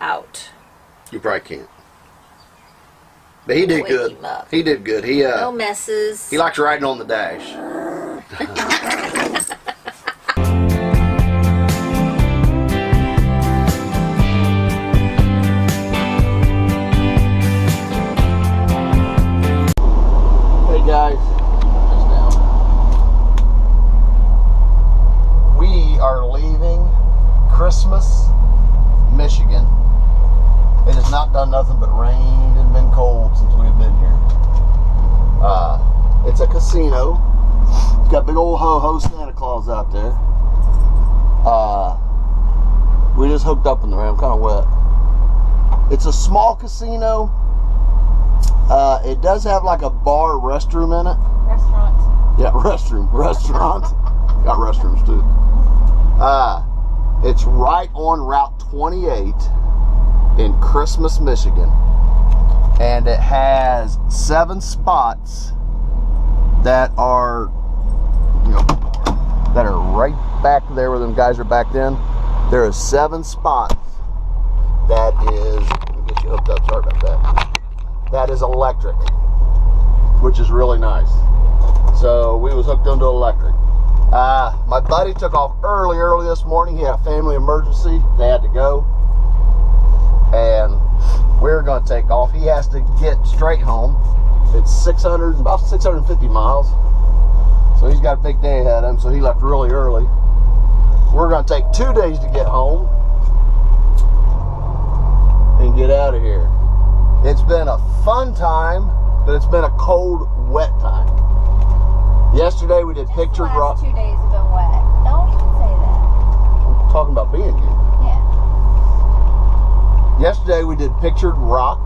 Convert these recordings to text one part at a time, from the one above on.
out. You probably can't. But he did good. He did good. He no messes. He likes riding on the dash. Hey guys, we are leaving Christmas, Michigan. It has not done nothing but rained and been cold since we've been here. It's a casino. It's got big old ho-ho Santa Claus out there. We just hooked up in the rain. I'm kind of wet. It's a small casino. It does have like a bar restroom in it. Restaurant. Yeah, restaurant. Got restrooms too. It's right on Route 28 in Christmas, Michigan, and it has 7 spots that are, that are right back there where them guys are back then. There are 7 spots that is, let me get you hooked up, sorry about that. That is electric, which is really nice. So we was hooked into electric. My buddy took off early this morning. He had a family emergency. They had to go. And we're going to take off. He has to get straight home. It's about 650 miles. So he's got a big day ahead of him. So he left really early. We're going to take 2 days to get home and get out of here. It's been a fun time, but it's been a cold, wet time. Yesterday we did Pictured Rock. 2 days have been wet. Don't even say that. I'm talking about being here. Yeah. Yesterday we did Pictured Rock.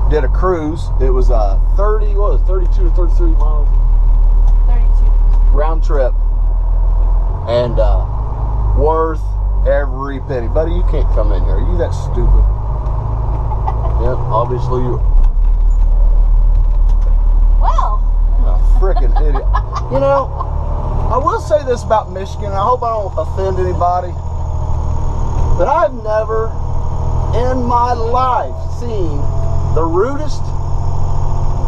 Did a cruise. It was 32 or 33 miles. 32. Round trip. And worth every penny. Buddy, you can't come in here. Are you that stupid? Yep, obviously you. Well. A freaking idiot. You know, I will say this about Michigan, and I hope I don't offend anybody, but I've never in my life seen the rudest,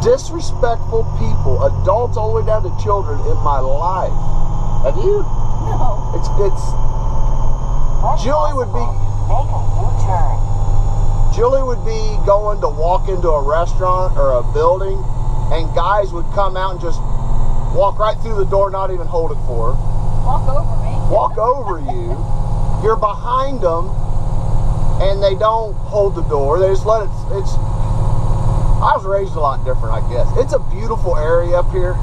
disrespectful people, adults all the way down to children, in my life. Have you? No. It's Julie would be. Make a U-turn. Julie would be going to walk into a restaurant or a building, and guys would come out and just walk right through the door, not even hold it for her. Walk over me. Walk over you. You're behind them, and they don't hold the door. They just let it. I was raised a lot different, I guess. It's a beautiful area up here.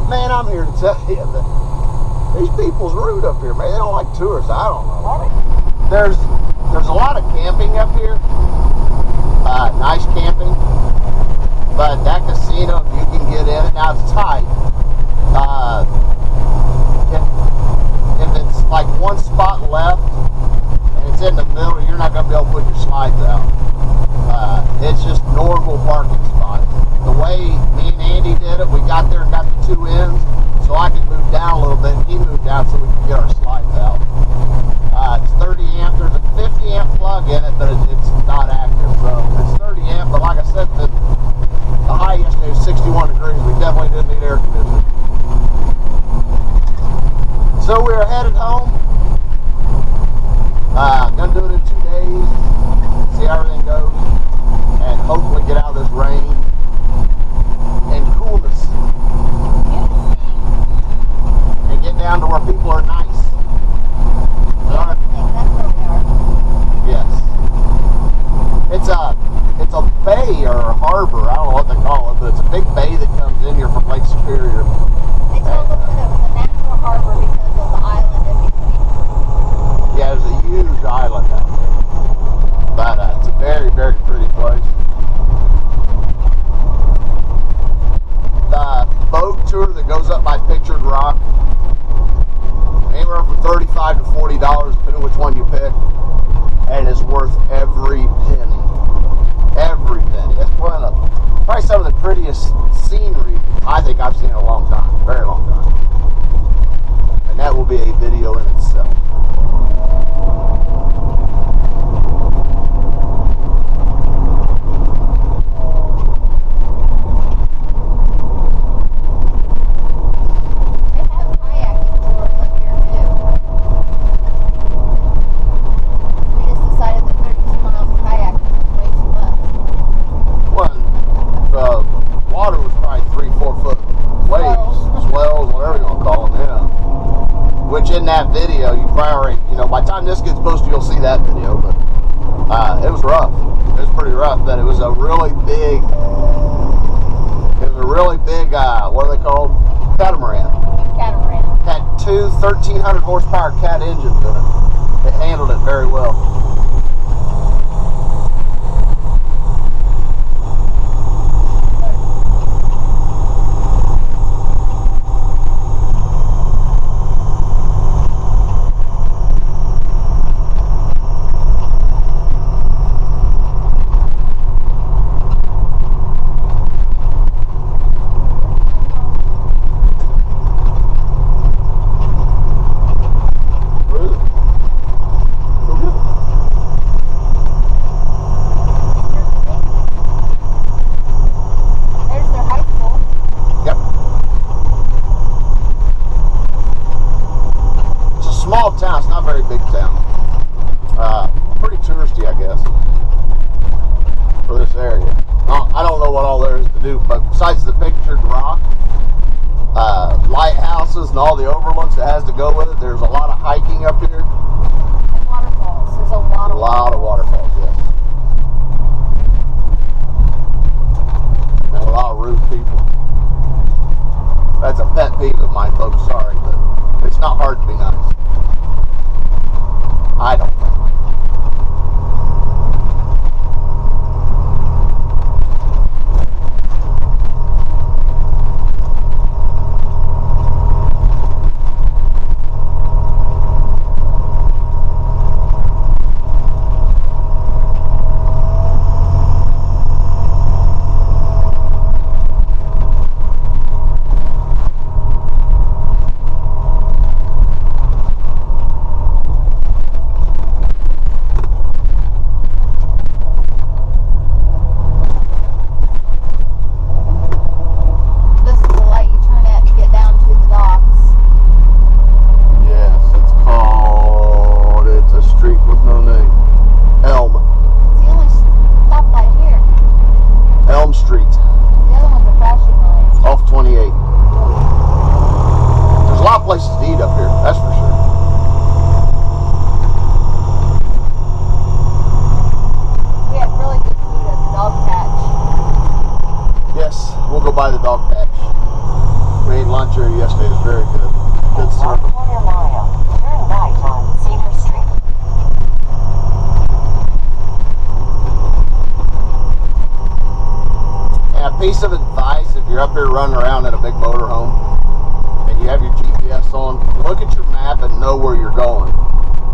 Man, I'm here to tell you that these people's rude up here, man. They don't like tourists. I don't know. There's a lot of camping up here. Nice camping. But that casino, if you can get in it, now it's tight. If it's like one spot left and it's in the middle, you're not going to be able to put your slides out. It's just normal parking spots. The way me and Andy did it, we got there and got the 2 ends, so I could move down a little bit, and he moved down so we could get our slides out. It's 30 amp, there's a 50 amp plug in it, but it's not active, so it's 30 amp, but like I said, the high yesterday was 61 degrees. We definitely didn't need air conditioning. So we're headed home. Gonna do it in 2 days, see how everything goes, and hopefully get out of this rain and coolness. And get down to where people are nice. Yes. It's a bay or a harbor, I don't know what they call it, but it's a big bay that comes in here from Lake Superior. They told us that it was a natural harbor because of the island in between. Yeah, there's a huge island out there. But it's a very, very pretty place. The boat tour that goes up by Pictured Rock, anywhere from $35 to $40, depending which one you pick, and it's worth every penny. Every penny. That's probably some of the prettiest scenery I think I've seen in a long time, very long time. And that will be a video in itself. video, but it was rough. It was pretty rough. But it was a really big. It was a really big. What are they called? Catamaran. Catamaran. Had two 1,300 horsepower Cat engines in it. It handled it very well. There's their high school. Yep. It's a small town. It's not a very big town. Pretty touristy, I guess, for this area. I don't know what all there is to do, but besides the pictured rock, lighthouses, and all the overlooks it has to go with it, there's a lot of hiking up here. And waterfalls. There's a lot A of lot of waterfalls, yes. And a lot of rude people. That's a pet peeve of mine, folks. Sorry, but it's not hard to be nice. I don't think. This is the light you turn at to get down to the docks. Yes, it's a street with no name. Elm. It's the only stoplight here. Elm Street, The other one's a flashing light. off 28. There's a lot of places to eat up here, that's for sure. We had really good food at the dog patch. Yes, we'll go by the dog patch. We ate lunch here yesterday. It was very good. Good In service. 1/4 mile, turn right on Cedar Street. And a piece of advice, if you're up here running around in a big motorhome and you have your GPS on, look at your map and know where you're going.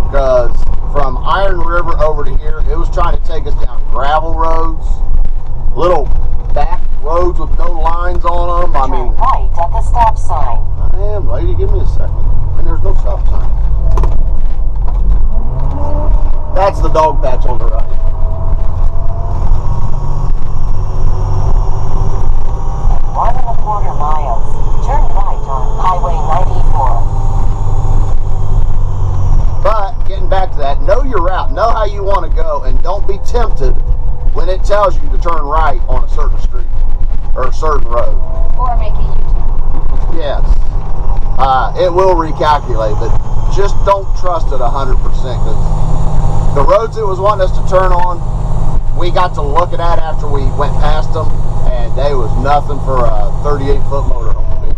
Because from Iron River over to here, it was trying to take us down gravel roads, little back roads with no lines on them. I Turn mean, right at the stop sign. damn, lady, give me a second. And there's no stop sign. That's the dog patch on the right. In 1 1/4 miles, turn right on Highway 94. But getting back to that, know your route, know how you want to go, and don't be tempted when it tells you to turn right on a certain street or a certain road. Or make a U-turn. Yes, it will recalculate, but just don't trust it 100%. Because the roads it was wanting us to turn on, we got to looking at after we went past them, and they was nothing for a 38-foot motorhome vehicle.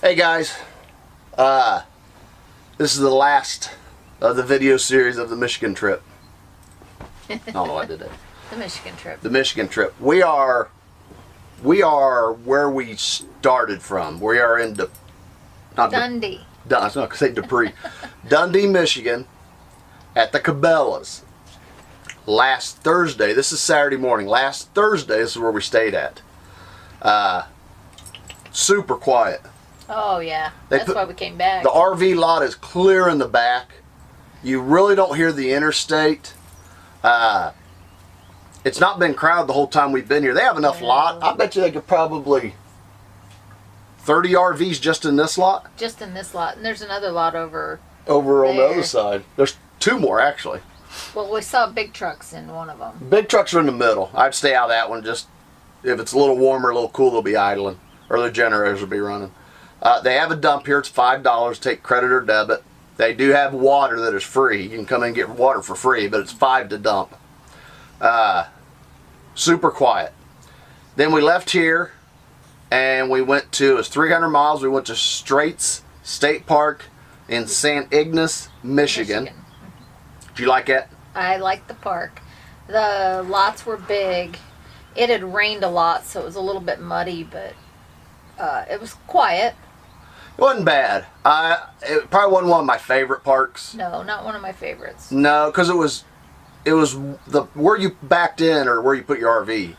Hey guys, this is the last of the video series of the Michigan trip. I don't know why I did that. The Michigan trip. The Michigan trip. We are where we started from. We are in Dundee. I was not gonna say Dupree. Dundee, Michigan, at the Cabela's. Last Thursday, this is Saturday morning. Last Thursday, this is where we stayed at. Super quiet. Oh yeah, They that's put- why we came back. The RV lot is clear in the back. You really don't hear the interstate. It's not been crowded the whole time we've been here. They have enough lot. I bet you they could probably 30 RVs just in this lot. Just in this lot, and there's another lot over. Over on the There. other side. There's two more actually. Well, we saw big trucks in one of them. Big trucks are in the middle. I'd stay out of that one. Just if it's a little warmer, a little cool, they'll be idling, or their generators will be running. They have a dump here. It's $5. Take credit or debit. They do have water that is free. You can come in and get water for free, but it's $5 to dump. Super quiet. Then we left here, and we went to, it was 300 miles. We went to Straits State Park in St. Ignace, Michigan. Did you like it? I liked the park. The lots were big. It had rained a lot, so it was a little bit muddy, but it was quiet. It wasn't bad. It probably wasn't one of my favorite parks. No, not one of my favorites. No, because it was the where you backed in or where you put your RV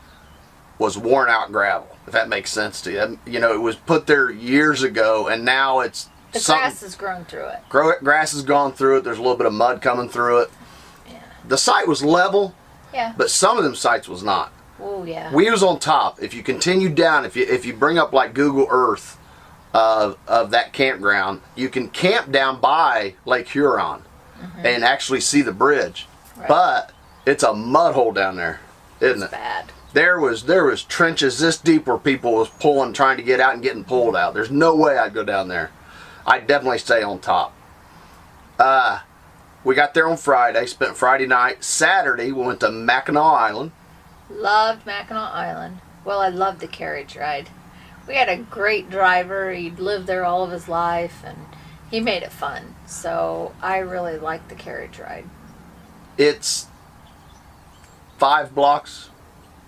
was worn out gravel. If that makes sense to you, you know, it was put there years ago, and now it's The grass has grown through it. Grass has gone through it. There's a little bit of mud coming through it. Yeah. The site was level, Yeah. but some of them sites was not. Oh yeah. We was on top. If you continue down, if you bring up like Google Earth of that campground, you can camp down by Lake Huron and actually see the bridge. Right. But it's a mud hole down there, isn't it? Bad. There was trenches this deep where people was trying to get out and getting pulled out. There's no way I'd go down there. I'd definitely stay on top. We got there on Friday, spent Friday night. Saturday, we went to Mackinac Island. Loved Mackinac Island. Well, I loved the carriage ride. We had a great driver. He'd lived there all of his life, and he made it fun. So I really liked the carriage ride. It's 5 blocks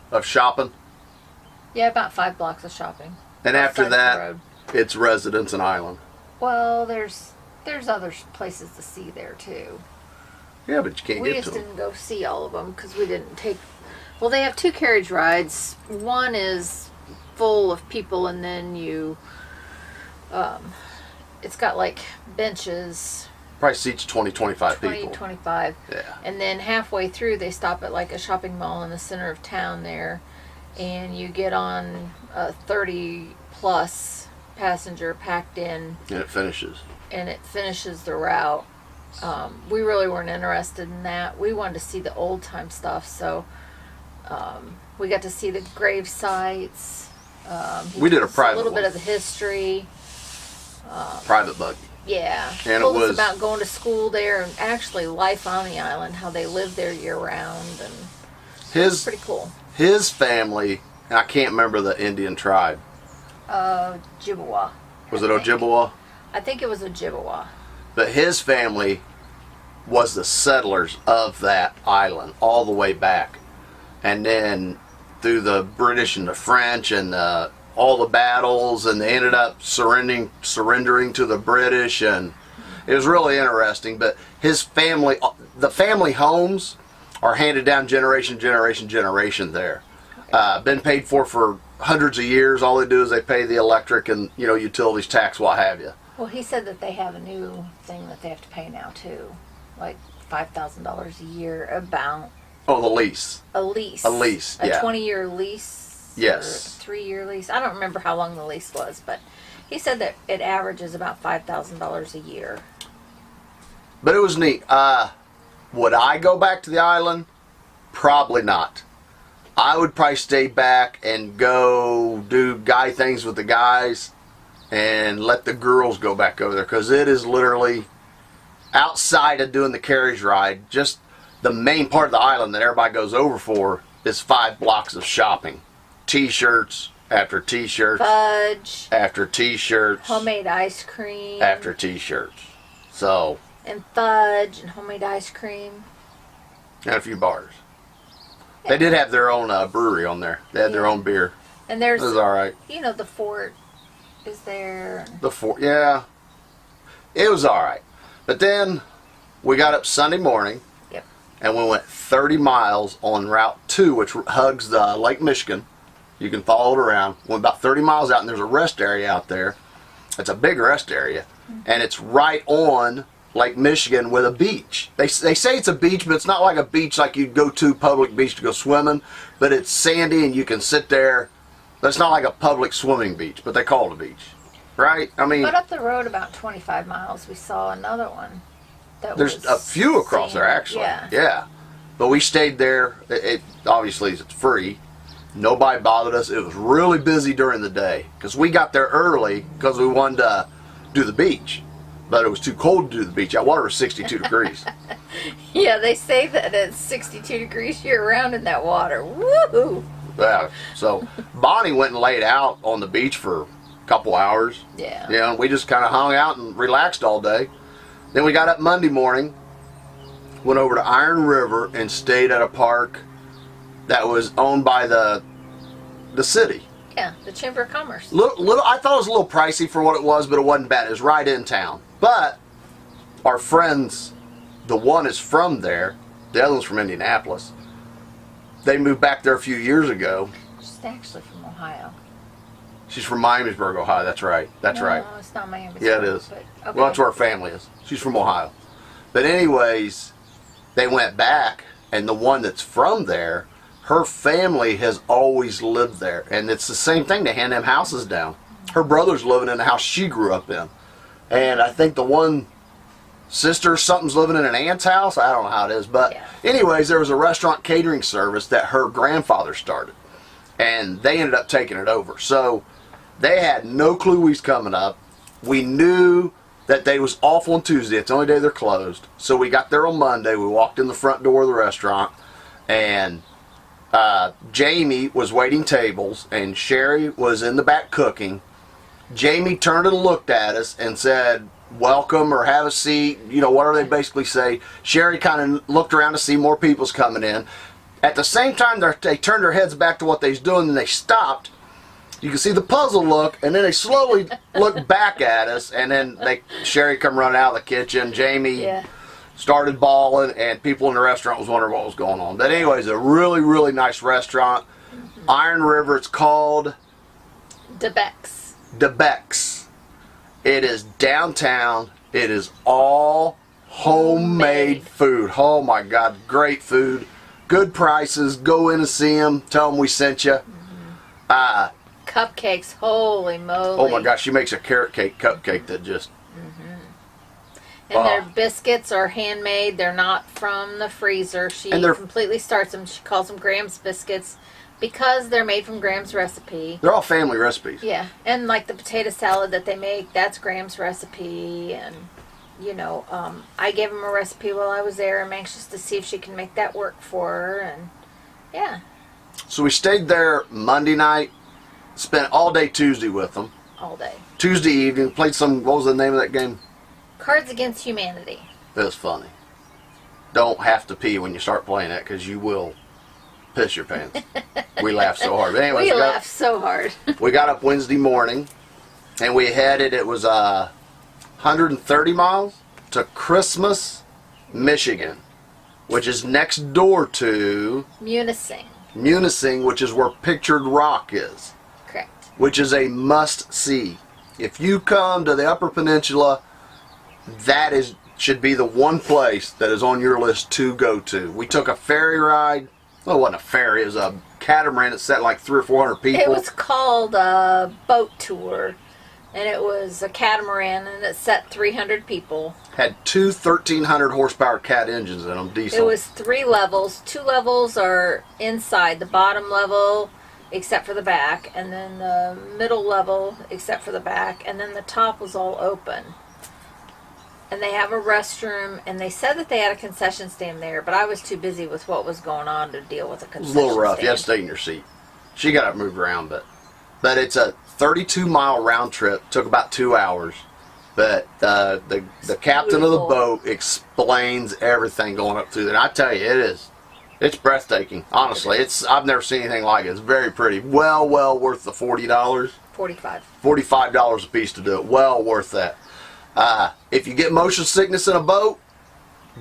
of shopping. Yeah, about 5 blocks of shopping. And Both after sides of the that, road. it's residence and island. Well, there's other places to see there too. Yeah, but you can't We get just to them. didn't go see all of them because we didn't take. Well, they have 2 carriage rides. One is full of people, and then it's got like benches, Probably seats 20, 25 20, people. 25. Yeah. And then halfway through, they stop at like a shopping mall in the center of town there, and you get on a 30 plus passenger packed in, And it finishes. and it finishes the route. We really weren't interested in that. We wanted to see the old time stuff, so we got to see the grave sites. We did a private little one. bit of the history. Private buggy. Yeah, And told it us was- about going to school there and actually life on the island, how they live there year round, and it's pretty cool. His family, and I can't remember the Indian tribe. Chippewa. Was it I think. Ojibwa? I think it was a Chippewa. But his family was the settlers of that island all the way back. And then through the British and the French and all the battles, and they ended up surrendering to the British, and it was really interesting. But his family, the family homes are handed down generation there. Been paid for hundreds of years. All they do is they pay the electric and utilities tax, what have you. Well, he said that they have a new thing that they have to pay now too, like $5,000 a year, about Oh, the lease. a lease. A lease, yeah. A 20-year lease. Yes. Or a 3-year lease. I don't remember how long the lease was, but he said that it averages about $5,000 a year. But it was neat. Would I go back to the island? Probably not. I would probably stay back and go do guy things with the guys and let the girls go back over there, because it is literally outside of doing the carriage ride. Just the main part of the island that everybody goes over for is 5 blocks of shopping. T-shirts, after t-shirts, fudge, after t-shirts, homemade ice cream, after t-shirts. So, and fudge and homemade ice cream. and a few bars. They did have their own brewery on there. They had their own beer. And It there's, was all right. you know, the fort is there. The fort, yeah, it was all right. But then we got up Sunday morning. Yep. And we went 30 miles on Route 2, which hugs the Lake Michigan. You can follow it around. Went about 30 miles out, and there's a rest area out there. It's a big rest area, and it's right on Lake Michigan with a beach. They say it's a beach, but it's not like a beach like you'd go to, public beach to go swimming, but it's sandy and you can sit there. But it's not like a public swimming beach, but they call it a beach, right? I mean, But up the road about 25 miles, we saw another one. There's was a few across there, actually. Yeah. But we stayed there. It obviously it's free. Nobody bothered us. It was really busy during the day because we got there early because we wanted to do the beach. But it was too cold to do the beach. That water was 62 degrees. Yeah, they say that it's 62 degrees year round in that water. Woo! Yeah. So Bonnie went and laid out on the beach for a couple hours. Yeah. Yeah, we just kind of hung out and relaxed all day. Then we got up Monday morning, went over to Iron River and stayed at a park that was owned by the city. Yeah, the Chamber of Commerce. Little, I thought it was a little pricey for what it was, but it wasn't bad. It was right in town. But our friends, the one is from there, the other one's from Indianapolis. They moved back there a few years ago. She's actually from Ohio. She's from Miamisburg, Ohio. That's right. That's right. No, it's not Miami. Yeah, it is. But, okay. Well, that's where her family is. She's from Ohio. But anyways, they went back, and the one that's from there, her family has always lived there. And it's the same thing. They hand them houses down. Her brother's living in the house she grew up in. And I think the one sister or something's living in an aunt's house. I don't know how it is. But anyways, there was a restaurant catering service that her grandfather started. And they ended up taking it over. So they had no clue we was coming up. We knew that they was off on Tuesday. It's the only day they're closed. So we got there on Monday. We walked in the front door of the restaurant. And Jamie was waiting tables. And Sherry was in the back cooking. Jamie turned and looked at us and said, welcome or have a seat. You know, whatever they basically say. Sherry kind of looked around to see more people's coming in. At the same time, they turned their heads back to what they was doing and they stopped. You can see the puzzle look, and then they slowly looked back at us, and then Sherry come running out of the kitchen. Jamie started bawling, and people in the restaurant was wondering what was going on. But anyways, a really, really nice restaurant. Iron River, it's called DeBeck's. DeBeck's. It is downtown. It is all homemade food. Oh my God, great food. Good prices. Go in and see them. Tell them we sent you. Cupcakes, holy moly. Oh my gosh, she makes a carrot cake cupcake that just... And their biscuits are handmade. They're not from the freezer. She completely starts them. She calls them Graham's biscuits because they're made from Graham's recipe. They're all family recipes. Yeah. And like the potato salad that they make, that's Graham's recipe. And, you know, I gave him a recipe while I was there. I'm anxious to see if she can make that work for her. And, yeah. So we stayed there Monday night. Spent all day Tuesday with them. All day. Tuesday evening, played some, what was the name of that game? Cards Against Humanity. It was funny. Don't have to pee when you start playing that because you will piss your pants. We laughed so hard. But anyways, we laughed so hard. We got up Wednesday morning and we headed, it was 130 miles to Christmas, Michigan, which is next door to Munising, which is where Pictured Rock is. Correct. Which is a must-see. If you come to the Upper Peninsula, that should be the one place that is on your list to go to. We took a ferry ride. Well, it wasn't a ferry. It was a catamaran that sat like 300 or 400 people. It was called a boat tour. And it was a catamaran, and it set 300 people. Had two 1,300 horsepower cat engines in them, diesel. It was 3 levels. 2 levels are inside. The bottom level, except for the back, and then the middle level, except for the back, and then the top was all open. And they have a restroom, and they said that they had a concession stand there, but I was too busy with what was going on to deal with a concession stand. It was a little rough. You had to stay in your seat. She got up and moved around, but But it's a 32-mile round trip. Took about 2 hours. But the captain of the boat explains everything going up through there. And I tell you, it's breathtaking. Honestly, I've never seen anything like it. It's very pretty. Well worth the $40. $45 a piece to do it. Well worth that. If you get motion sickness in a boat,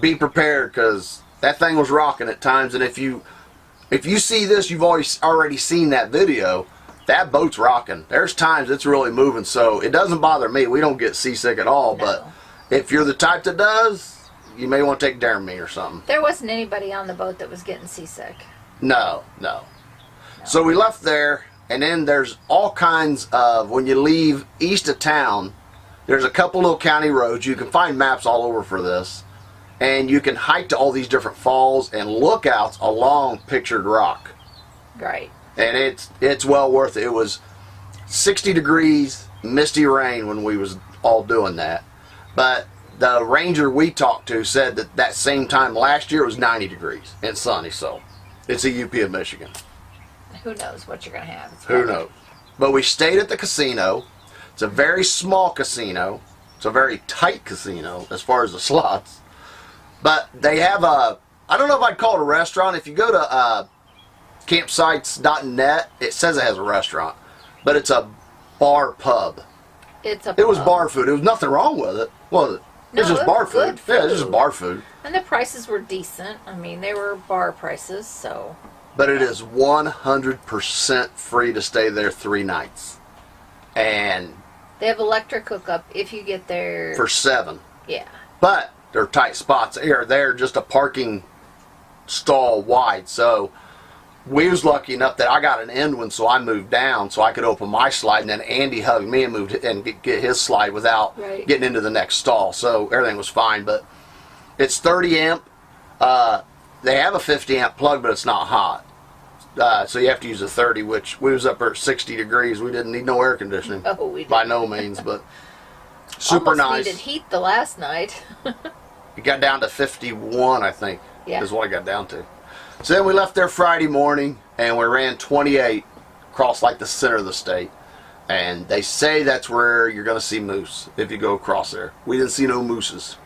be prepared, because that thing was rocking at times. And if you see this, you've already seen that video. That boat's rocking. There's times it's really moving, so it doesn't bother me. We don't get seasick at all. No. But if you're the type that does, you may want to take Darren me or something. There wasn't anybody on the boat that was getting seasick. No. So we left there, and then there's all kinds of, when you leave east of town, there's a couple little county roads. You can find maps all over for this. And you can hike to all these different falls and lookouts along Pictured Rock. Right. And it's well worth it. It was 60 degrees, misty rain when we was all doing that. But the ranger we talked to said that same time last year it was 90 degrees and sunny. So it's a UP of Michigan. Who knows what you're going to have. Who knows? But we stayed at the casino. It's a very small casino. It's a very tight casino as far as the slots. But they have I don't know if I'd call it a restaurant. If you go to campsites.net, it says it has a restaurant, but it's a bar pub. It was bar food. There was nothing wrong with it, was it? No, it was just bar food. food. Yeah, it was just bar food. And the prices were decent. I mean, they were bar prices, so. But it is 100% free to stay there 3 nights. And they have electric hookup if you get there. For 7. Yeah. But they're tight spots. They're just a parking stall wide, so we was lucky enough that I got an end one, so I moved down so I could open my slide, and then Andy hugged me and moved and get his slide without getting into the next stall. So everything was fine. But it's 30 amp. They have a 50 amp plug, but it's not hot. So you have to use a 30, which we was up there at 60 degrees. We didn't need no air conditioning. No, we didn't. By no means, but super almost nice. Needed heat the last night. It got down to 51, I think. Yeah. Is what I got down to. So then we left there Friday morning, and we ran 28 across like the center of the state. And they say that's where you're going to see moose if you go across there. We didn't see no mooses.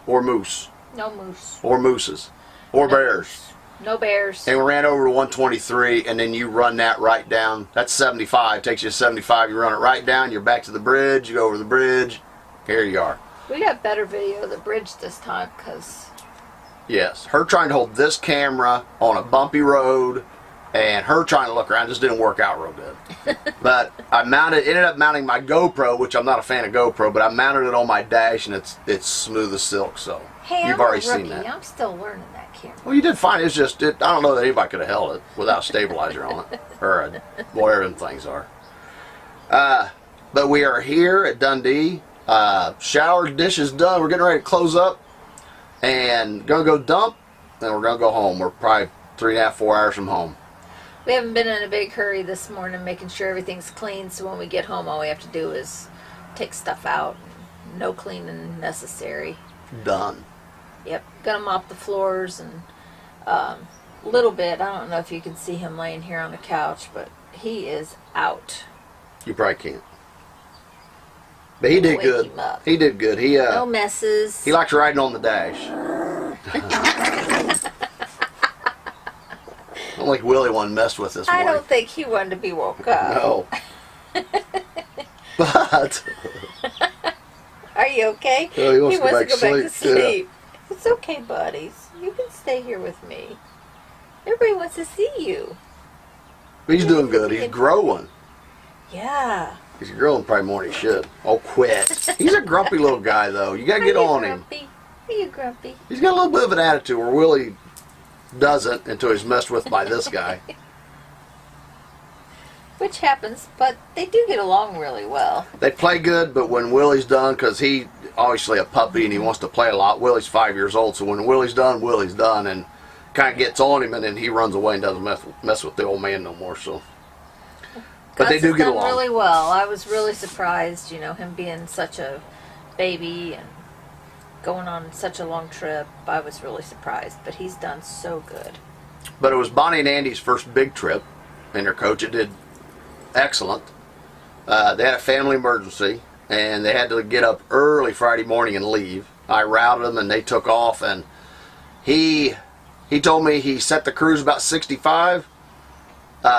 Or moose. No moose. Or mooses. Or no bears. Moose. No bears. And we ran over to 123, and then you run that right down. That's 75. Takes you to 75. You run it right down. You're back to the bridge. You go over the bridge. Here you are. We got better video of the bridge this time because... Yes, her trying to hold this camera on a bumpy road, and her trying to look around just didn't work out real good. But I ended up mounting my GoPro, which I'm not a fan of GoPro, but I mounted it on my dash, and it's smooth as silk. So hey, you've already seen that. I'm still learning that camera. Well, you did fine. It's just I don't know that anybody could have held it without a stabilizer on it or whatever them things are. But we are here at Dundee. Shower, dishes done. We're getting ready to close up. And gonna go dump, then we're gonna go home. We're probably 3.5, 4 hours from home. We haven't been in a big hurry this morning, making sure everything's clean. So when we get home, all we have to do is take stuff out. No cleaning necessary. Done. Yep. Gonna mop the floors and a little bit. I don't know if you can see him laying here on the couch, but he is out. You probably can't. But he did good. He did good. No messes. He likes riding on the dash. I don't think Willie wanted to mess with this morning. I don't think he wanted to be woke up. No. But are you okay? Well, he wants to go back to sleep. Yeah. It's okay, buddies. You can stay here with me. Everybody wants to see you. He's doing good. He's growing. Yeah. He's growing probably more than he should. Oh, quit. He's a grumpy little guy, though. You got to get on him. Are you grumpy? He's got a little bit of an attitude where Willie doesn't until he's messed with by this guy. Which happens, but they do get along really well. They play good, but when Willie's done, because he obviously a puppy and he wants to play a lot. Willie's 5 years old, so when Willie's done, and kind of gets on him, and then he runs away and doesn't mess with the old man no more. So. But they do get along really well. I was really surprised, him being such a baby and going on such a long trip. I was really surprised, but he's done so good. But it was Bonnie and Andy's first big trip, and their coach. It did excellent. They had a family emergency, and they had to get up early Friday morning and leave. I routed them, and they took off, and he told me he set the cruise about 65,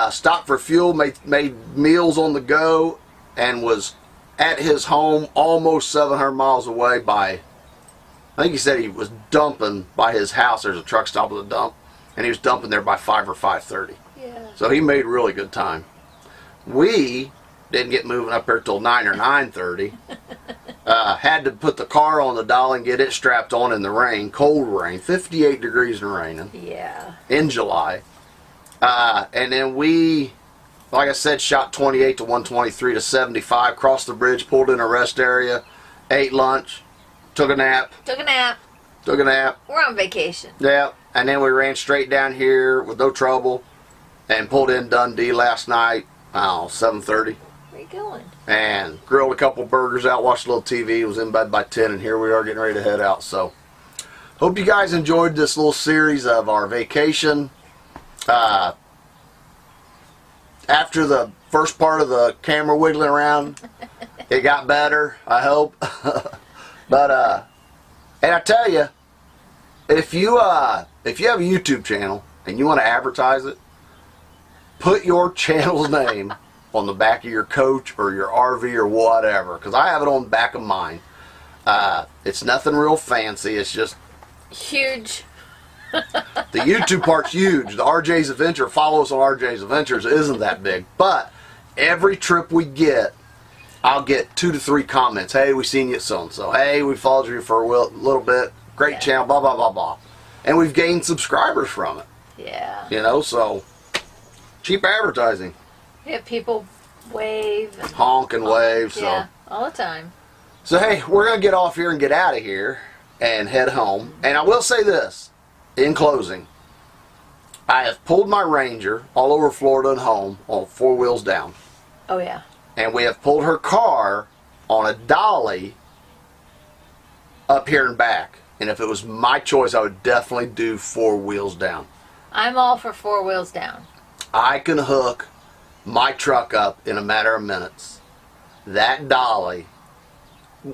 stopped for fuel, made meals on the go, and was at his home almost 700 miles away by, I think he said he was dumping by his house. There's a truck stop with a dump, and he was dumping there by 5 or 5:30. Yeah. So he made really good time. We didn't get moving up there till 9 or 9:30. Had to put the car on the dolly and get it strapped on in the rain, cold rain, 58 degrees and raining. Yeah. In July. And then we, like I said, shot 28 to 123 to 75, crossed the bridge, pulled in a rest area, ate lunch, took a nap. Took a nap. We're on vacation. Yeah. And then we ran straight down here with no trouble and pulled in Dundee last night, 7:30. Where you going? And grilled a couple burgers out, watched a little TV, was in bed by 10, and here we are getting ready to head out. So, hope you guys enjoyed this little series of our vacation. After the first part of the camera wiggling around, it got better, I hope. But, and I tell you, if you have a YouTube channel and you want to advertise it, put your channel's name on the back of your coach or your RV or whatever, because I have it on the back of mine. It's nothing real fancy. It's just huge. The YouTube part's huge. The RJ's Adventure, follow us on RJ's Adventures, isn't that big. But every trip we get, I'll get 2 to 3 comments. Hey, we seen you at so-and-so. Hey, we followed you for a little bit. Great channel, blah, blah, blah, blah. And we've gained subscribers from it. Yeah. You know, so cheap advertising. Yeah, people wave. And honk and wave. So. Yeah, all the time. So, hey, we're going to get off here and get out of here and head home. And I will say this, in closing. I have pulled my Ranger all over Florida and home on 4 wheels down. Oh, yeah. And we have pulled her car on a dolly up here and back. And if it was my choice, I would definitely do 4 wheels down. I'm all for 4 wheels down. I can hook my truck up in a matter of minutes. That dolly,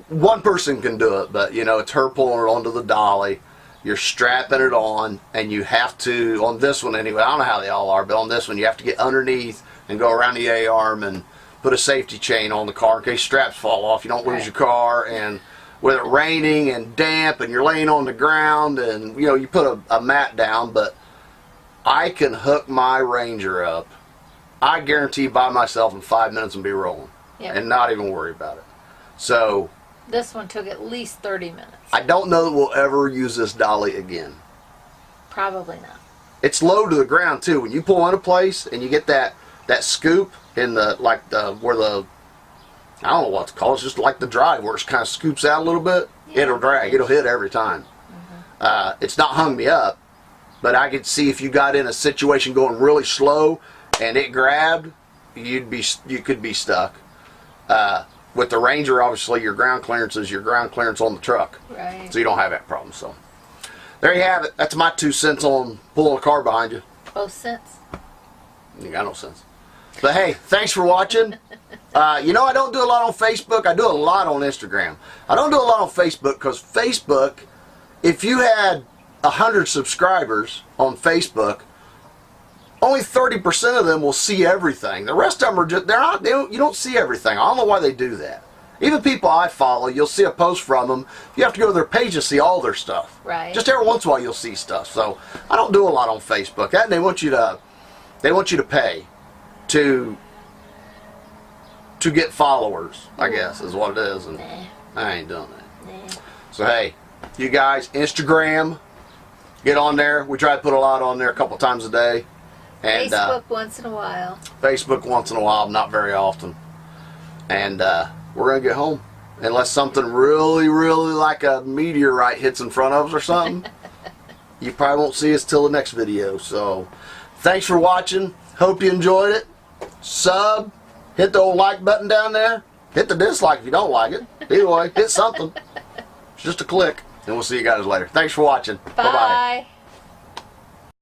one person can do it, but you know, it's her pulling it onto the dolly. You're strapping it on, and you have to, on this one anyway, I don't know how they all are, but on this one you have to get underneath and go around the A-arm and put a safety chain on the car in case straps fall off. You don't lose your car. And with it raining and damp and you're laying on the ground and you know, you put a mat down, but I can hook my Ranger up, I guarantee, by myself in 5 minutes and be rolling. Yep. And not even worry about it. So this one took at least 30 minutes. I don't know that we'll ever use this dolly again. Probably not. It's low to the ground too. When you pull into place and you get that scoop in the, like the, where the, I don't know what it's called, it's just like the drive where it kind of scoops out a little bit, yeah. It'll drag, it'll hit every time. Mm-hmm. It's not hung me up, but I could see if you got in a situation going really slow and it grabbed, you could be stuck. With the Ranger, obviously your ground clearance is your ground clearance on the truck. Right. So you don't have that problem. So there you have it. That's my 2 cents on pulling a car behind you. Both cents. You got no sense. But hey, thanks for watching. You know, I don't do a lot on Facebook. I do a lot on Instagram. I don't do a lot on Facebook because Facebook, if you had 100 subscribers on Facebook, only 30% of them will see everything. The rest of them are just, you don't see everything. I don't know why they do that. Even people I follow, you'll see a post from them. You have to go to their page to see all their stuff. Right. Just every once in a while you'll see stuff. So I don't do a lot on Facebook. And they want you to pay to get followers, I guess, is what it is. And I ain't doing that. So hey, you guys, Instagram, get on there. We try to put a lot on there a couple times a day. And Facebook once in a while. Facebook once in a while, not very often. And we're going to get home. Unless something really, really like a meteorite hits in front of us or something. You probably won't see us till the next video. So, thanks for watching. Hope you enjoyed it. Sub. Hit the old like button down there. Hit the dislike if you don't like it. Either way, hit something. It's just a click. And we'll see you guys later. Thanks for watching. Bye-bye. Bye.